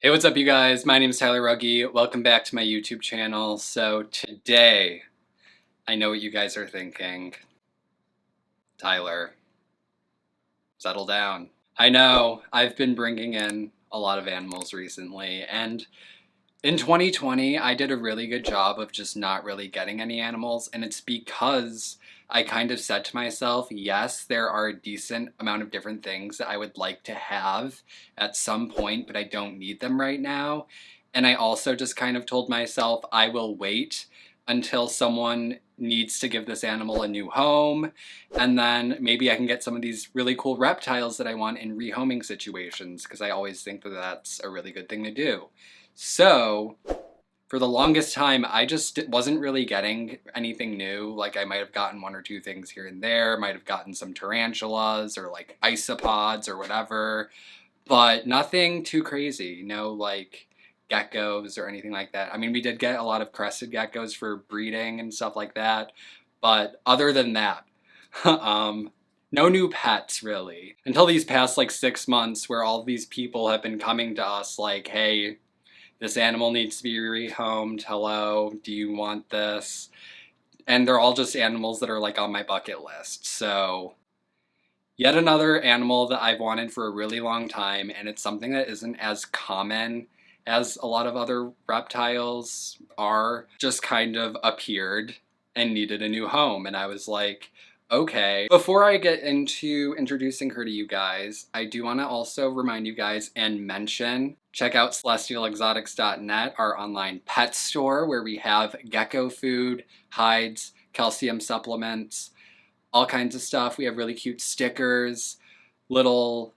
Hey, what's up, you guys? My name is Tyler Rugge. Welcome back to my YouTube channel. So today, I know what you guys are thinking. Tyler, settle down. I know, I've been bringing in a lot of animals recently, and in 2020, I did a really good job of just not really getting any animals, and it's because I kind of said to myself, yes, there are a decent amount of different things that I would like to have at some point, but I don't need them right now. And I also just kind of told myself I will wait until someone needs to give this animal a new home, and then maybe I can get some of these really cool reptiles that I want in rehoming situations, because I always think that that's a really good thing to do. So, for the longest time, I just wasn't really getting anything new. Like, I might have gotten one or two things here and there, might have gotten some tarantulas or like isopods or whatever, but nothing too crazy. No, like geckos or anything like that. I mean, we did get a lot of crested geckos for breeding and stuff like that, but other than that, no new pets really. Until these past like 6 months, where all these people have been coming to us like, hey, this animal needs to be rehomed. Hello, do you want this? And they're all just animals that are like on my bucket list. So, yet another animal that I've wanted for a really long time, and it's something that isn't as common as a lot of other reptiles are, just kind of appeared and needed a new home. And I was like, okay. Before I get into introducing her to you guys, I do want to also remind you guys and mention, check out celestialexotics.net, our online pet store, where we have gecko food, hides, calcium supplements, all kinds of stuff. We have really cute stickers, little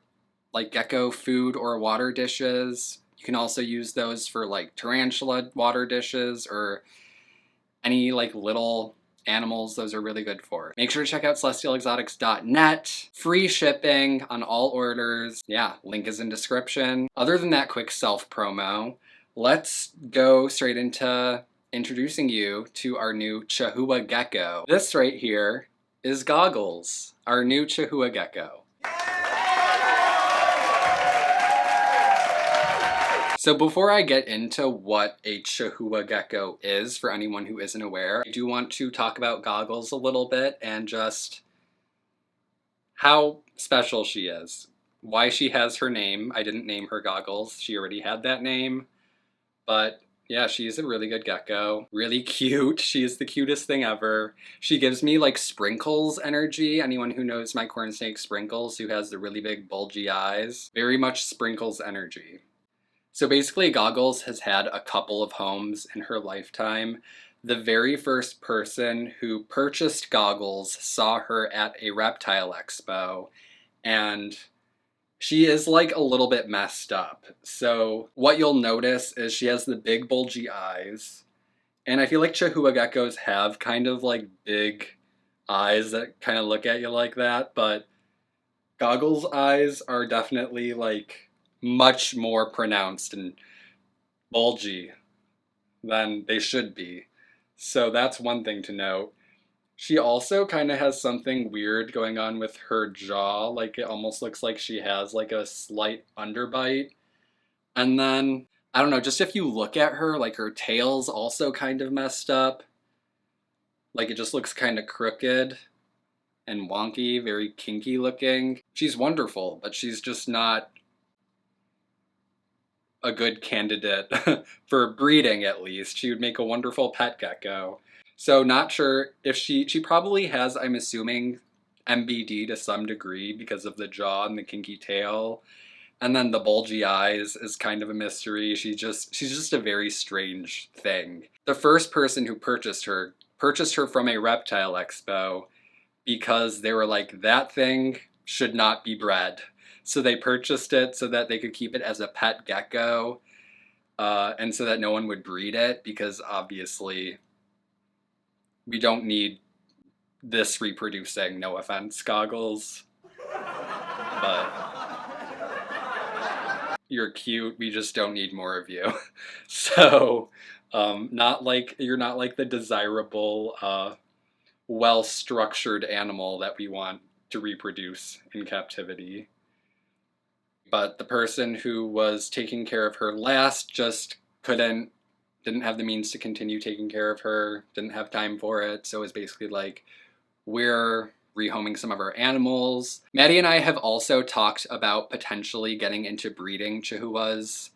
like gecko food or water dishes. You can also use those for like tarantula water dishes or any like little animals. Those are really good for. Make sure to check out celestialexotics.net. Free shipping on all orders. Yeah, link is in description. Other than that quick self promo, let's go straight into introducing you to our new Chahoua Gecko. This right here is Goggles, our new Chahoua Gecko. So before I get into what a Chahoua Gecko is, for anyone who isn't aware, I do want to talk about Goggles a little bit and just how special she is. Why she has her name. I didn't name her Goggles. She already had that name. But yeah, she's a really good gecko. Really cute. She is the cutest thing ever. She gives me like Sprinkles energy. Anyone who knows my corn snake Sprinkles, who has the really big bulgy eyes, very much Sprinkles energy. So basically, Goggles has had a couple of homes in her lifetime. The very first person who purchased Goggles saw her at a reptile expo, and she is like a little bit messed up. So what you'll notice is she has the big bulgy eyes, and I feel like Chahoua geckos have kind of like big eyes that kind of look at you like that, but Goggles' eyes are definitely like much more pronounced and bulgy than they should be. So that's one thing to note. She also kind of has something weird going on with her jaw. Like it almost looks like she has like a slight underbite. And then, I don't know, just if you look at her, like her tail's also kind of messed up. Like it just looks kind of crooked and wonky, very kinky looking. She's wonderful, but she's just not a good candidate for breeding, at least. She would make a wonderful pet gecko. So not sure if she probably has, I'm assuming, MBD to some degree because of the jaw and the kinky tail. And then the bulgy eyes is kind of a mystery. She's just a very strange thing. The first person who purchased her from a reptile expo because they were like, that thing should not be bred. So they purchased it so that they could keep it as a pet gecko, and so that no one would breed it, because obviously we don't need this reproducing, no offense, Goggles. But you're cute, we just don't need more of you. So, you're not like the desirable, well-structured animal that we want to reproduce in captivity. but the person who was taking care of her last just didn't have the means to continue taking care of her, didn't have time for it, so it was basically like, we're rehoming some of our animals. Maddie and I have also talked about potentially getting into breeding Chahuas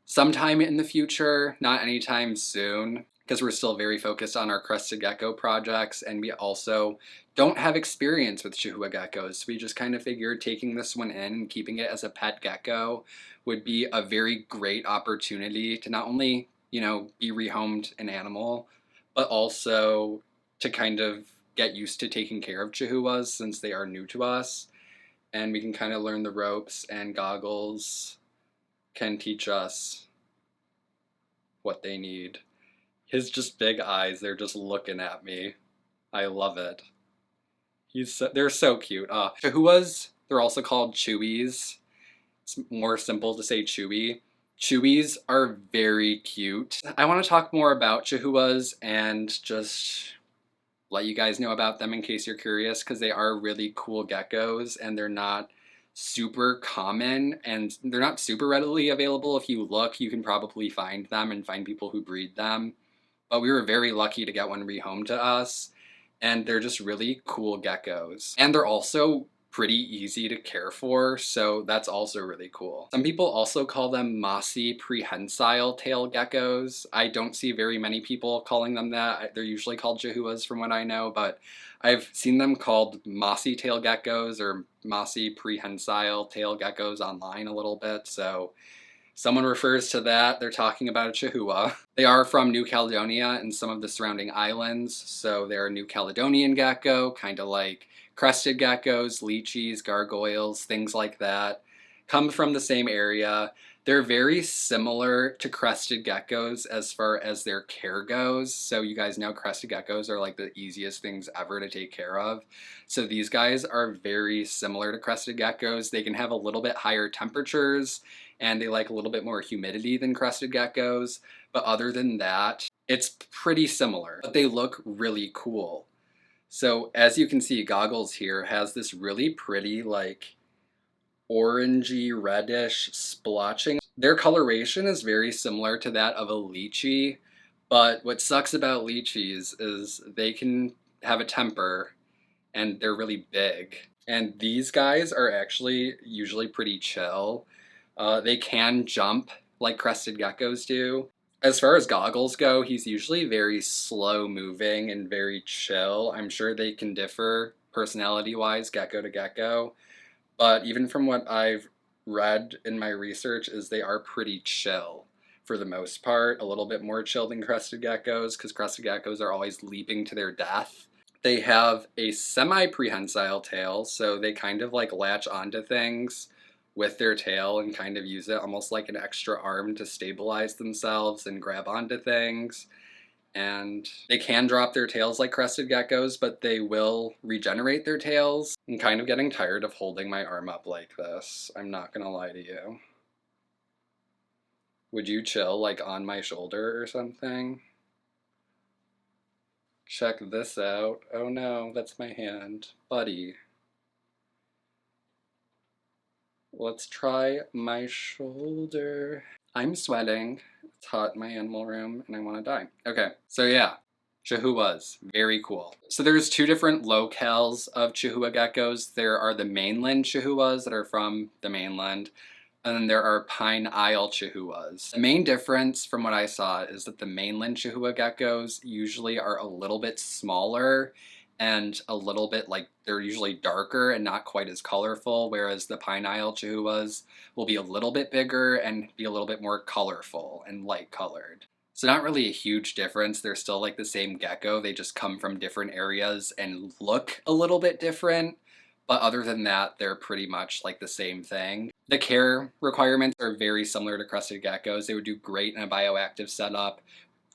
sometime in the future, not anytime soon, because we're still very focused on our crested gecko projects, and we also don't have experience with Chahoua geckos. So we just kind of figured taking this one in and keeping it as a pet gecko would be a very great opportunity to not only, you know, be rehomed an animal, but also to kind of get used to taking care of Chahuas since they are new to us, and we can kind of learn the ropes, and Goggles can teach us what they need. His just big eyes, they're just looking at me. I love it. They're so cute. Chahuas, they're also called Chewies. It's more simple to say Chewy. Chewies are very cute. I want to talk more about Chahuas and just let you guys know about them in case you're curious, because they are really cool geckos and they're not super common and they're not super readily available. If you look, you can probably find them and find people who breed them. But we were very lucky to get one rehomed to us, and they're just really cool geckos. And they're also pretty easy to care for, so that's also really cool. Some people also call them mossy prehensile tail geckos. I don't see very many people calling them that. They're usually called Chahuas from what I know, but I've seen them called mossy tail geckos or mossy prehensile tail geckos online a little bit, so someone refers to that, they're talking about a Chahoua. They are from New Caledonia and some of the surrounding islands, so they're a New Caledonian gecko, kind of like crested geckos, leechies, gargoyles, things like that. Come from the same area. They're very similar to crested geckos as far as their care goes. So you guys know crested geckos are like the easiest things ever to take care of. So these guys are very similar to crested geckos. They can have a little bit higher temperatures and they like a little bit more humidity than crested geckos. But other than that, it's pretty similar. But they look really cool. So as you can see, Goggles here has this really pretty like orangey reddish splotching. Their coloration is very similar to that of a lychee, but what sucks about lychees is they can have a temper and they're really big. And these guys are actually usually pretty chill. They can jump like crested geckos do. As far as Goggles go, he's usually very slow moving and very chill. I'm sure they can differ personality-wise, gecko to gecko. But even from what I've read in my research is they are pretty chill for the most part. A little bit more chill than crested geckos because crested geckos are always leaping to their death. They have a semi-prehensile tail, so they kind of like latch onto things with their tail and kind of use it almost like an extra arm to stabilize themselves and grab onto things. And they can drop their tails like crested geckos, but they will regenerate their tails. I'm kind of getting tired of holding my arm up like this. I'm not gonna lie to you. Would you chill like on my shoulder or something? Check this out. Oh no, that's my hand. Buddy. Let's try my shoulder. I'm sweating. It's hot in my animal room and I want to die. Okay, so yeah, Chahuas, very cool. So there's two different locales of Chahoua geckos. There are the mainland Chahuas that are from the mainland, and then there are Pine Isle Chahuas. The main difference from what I saw is that the mainland Chahoua geckos usually are a little bit smaller and a little bit like they're usually darker and not quite as colorful, whereas the Pine Isle Chahuas will be a little bit bigger and be a little bit more colorful and light colored. So not really a huge difference. They're still like the same gecko. They just come from different areas and look a little bit different. But other than that, they're pretty much like the same thing. The care requirements are very similar to crested geckos. They would do great in a bioactive setup.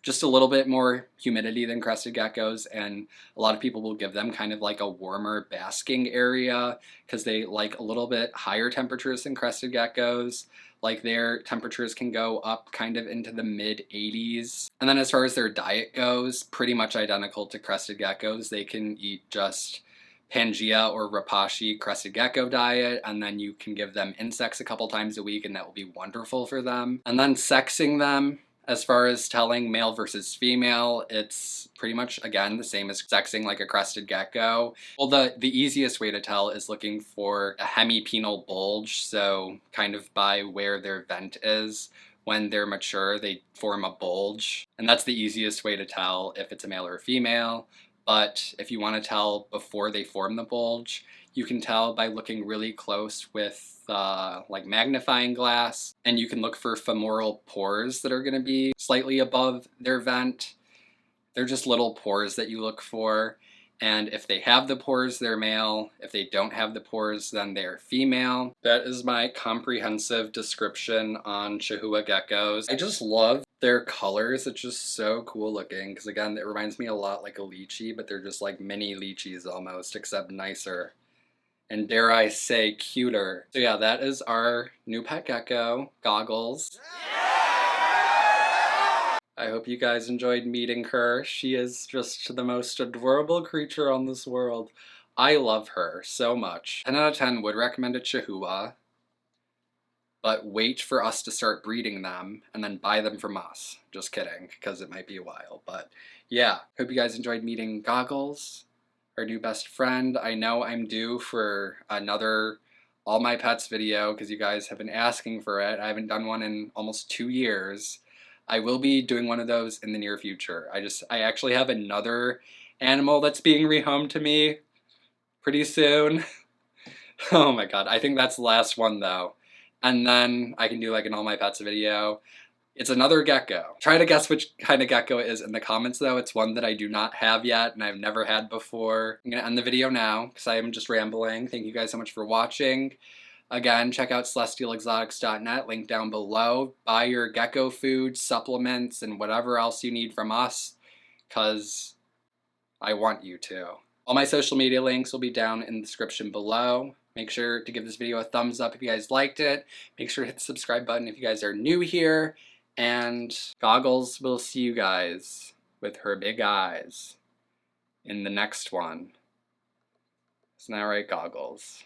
Just a little bit more humidity than crested geckos, and a lot of people will give them kind of like a warmer basking area because they like a little bit higher temperatures than crested geckos. Like their temperatures can go up kind of into the mid 80s. And then as far as their diet goes, pretty much identical to crested geckos. They can eat just Pangea or Rapashi crested gecko diet, and then you can give them insects a couple times a week, and that will be wonderful for them. And then sexing them, as far as telling male versus female, it's pretty much, again, the same as sexing like a crested gecko. Well, the easiest way to tell is looking for a hemipenal bulge, so kind of by where their vent is. When they're mature, they form a bulge, and that's the easiest way to tell if it's a male or a female. But if you want to tell before they form the bulge, you can tell by looking really close with like magnifying glass, and you can look for femoral pores that are going to be slightly above their vent. They're just little pores that you look for, and if they have the pores, they're male. If they don't have the pores, then they're female. That is my comprehensive description on Chahoua geckos. I just love their colors. It's just so cool looking, because again, it reminds me a lot like a lychee, but they're just like mini lychees almost, except nicer. And dare I say, cuter. So yeah, that is our new pet gecko, Goggles. I hope you guys enjoyed meeting her. She is just the most adorable creature on this world. I love her so much. 10 out of 10 would recommend a Chahoua, but wait for us to start breeding them and then buy them from us. Just kidding, because it might be a while. But yeah, hope you guys enjoyed meeting Goggles, our new best friend. I know I'm due for another All My Pets video because you guys have been asking for it. I haven't done one in almost 2 years. I will be doing one of those in the near future. I actually have another animal that's being rehomed to me pretty soon. Oh my god, I think that's the last one though. And then I can do like an All My Pets video. It's another gecko. Try to guess which kind of gecko it is in the comments though. It's one that I do not have yet and I've never had before. I'm gonna end the video now because I am just rambling. Thank you guys so much for watching. Again, check out celestialexotics.net, link down below. Buy your gecko food, supplements, and whatever else you need from us, because I want you to. All my social media links will be down in the description below. Make sure to give this video a thumbs up if you guys liked it. Make sure to hit the subscribe button if you guys are new here. And Goggles will see you guys with her big eyes in the next one. Isn't that right, Goggles?